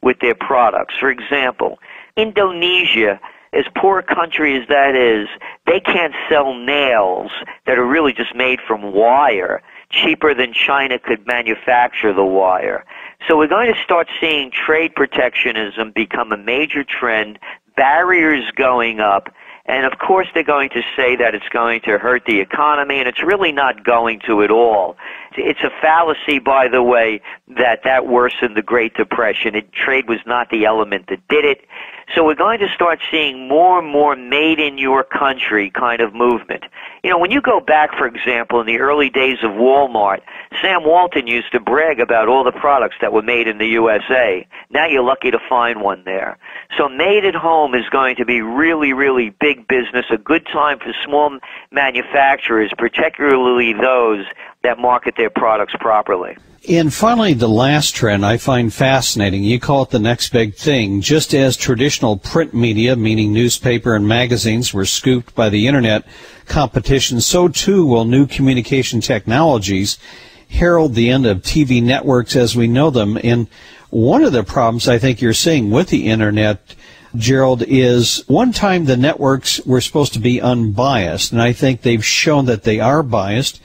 with their products. For example, Indonesia, as poor a country as that is, they can't sell nails that are really just made from wire cheaper than China could manufacture the wire. So we're going to start seeing trade protectionism become a major trend, barriers going up, and of course they're going to say that it's going to hurt the economy, and it's really not going to at all. It's a fallacy, by the way, that worsened the Great Depression. Trade was not the element that did it. So we're going to start seeing more and more made-in-your-country kind of movement. You know, when you go back, for example, in the early days of Walmart, Sam Walton used to brag about all the products that were made in the USA. Now you're lucky to find one there. So made at home is going to be really, really big business, a good time for small manufacturers, particularly those that market their products properly. And finally, the last trend I find fascinating. You call it the next big thing. Just as traditional print media, meaning newspaper and magazines, were scooped by the Internet competition, so too will new communication technologies herald the end of TV networks as we know them. And one of the problems I think you're seeing with the Internet, Gerald, is one time the networks were supposed to be unbiased, and I think they've shown that they are biased.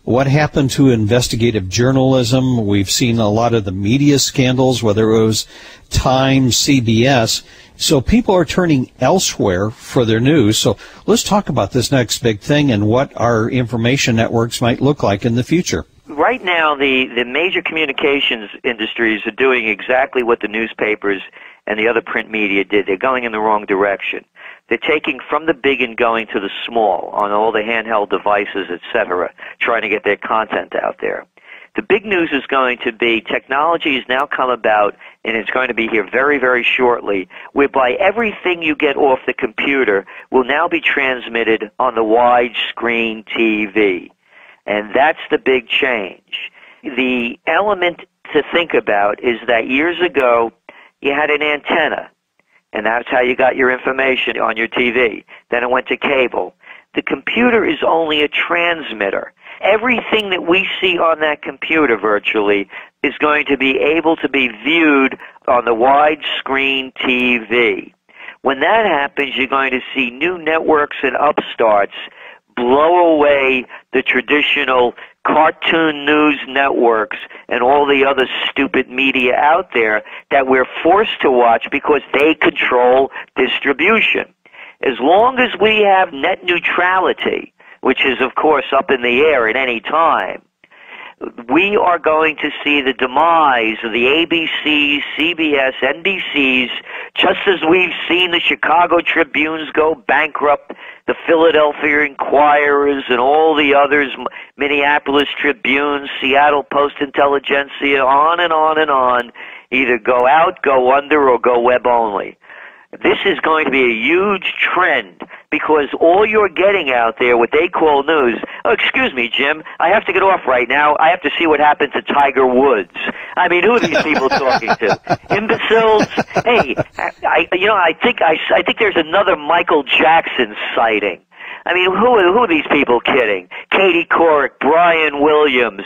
What happened to investigative journalism? We've seen a lot of the media scandals, whether it was Time, CBS. So people are turning elsewhere for their news. So let's talk about this next big thing and what our information networks might look like in the future. Right now, the major communications industries are doing exactly what the newspapers and the other print media did. They're going in the wrong direction. They're taking from the big and going to the small on all the handheld devices, etc., trying to get their content out there. The big news is going to be technology has now come about, and it's going to be here very, very shortly, whereby everything you get off the computer will now be transmitted on the widescreen TV. And that's the big change. The element to think about is that years ago, you had an antenna, and that's how you got your information on your TV. Then it went to cable. The computer is only a transmitter. Everything that we see on that computer virtually is going to be able to be viewed on the widescreen TV. When that happens, you're going to see new networks and upstarts blow away the traditional cartoon news networks and all the other stupid media out there that we're forced to watch because they control distribution. As long as we have net neutrality, which is, of course, up in the air at any time, we are going to see the demise of the ABCs, CBS, NBCs, just as we've seen the Chicago Tribunes go bankrupt, the Philadelphia Inquirers and all the others, Minneapolis Tribune, Seattle Post-Intelligentsia, on and on and on, either go out, go under, or go web only. This is going to be a huge trend because all you're getting out there, what they call news, oh, excuse me, Jim, I have to get off right now. I have to see what happened to Tiger Woods. I mean, who are these people talking to? Imbeciles? Hey, I think there's another Michael Jackson sighting. I mean, who are these people kidding? Katie Couric, Brian Williams,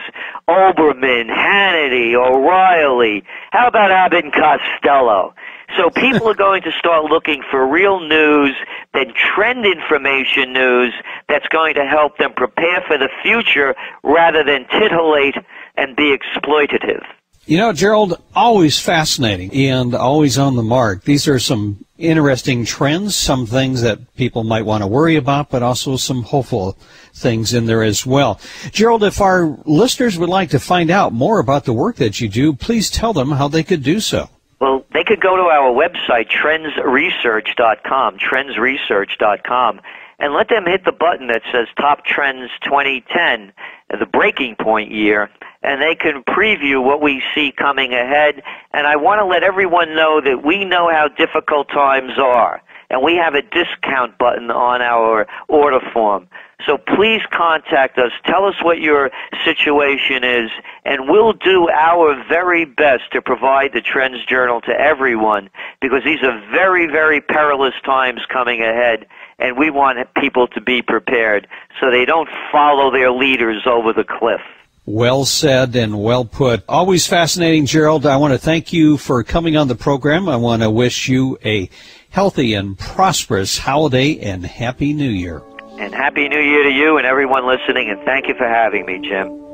Oberman, Hannity, O'Reilly. How about Abbott and Costello? So people are going to start looking for real news, then trend information news that's going to help them prepare for the future rather than titillate and be exploitative. You know, Gerald, always fascinating and always on the mark. These are some interesting trends, some things that people might want to worry about, but also some hopeful things in there as well. Gerald, if our listeners would like to find out more about the work that you do, please tell them how they could do so. Well, they could go to our website, trendsresearch.com, and let them hit the button that says Top Trends 2010, the breaking point year, and they can preview what we see coming ahead. And I want to let everyone know that we know how difficult times are, and we have a discount button on our order form. So please contact us. Tell us what your situation is, and we'll do our very best to provide the Trends Journal to everyone, because these are very, very perilous times coming ahead, and we want people to be prepared so they don't follow their leaders over the cliff. Well said and well put. Always fascinating, Gerald. I want to thank you for coming on the program. I want to wish you a healthy and prosperous holiday and Happy New Year. And Happy New Year to you and everyone listening, and thank you for having me, Jim.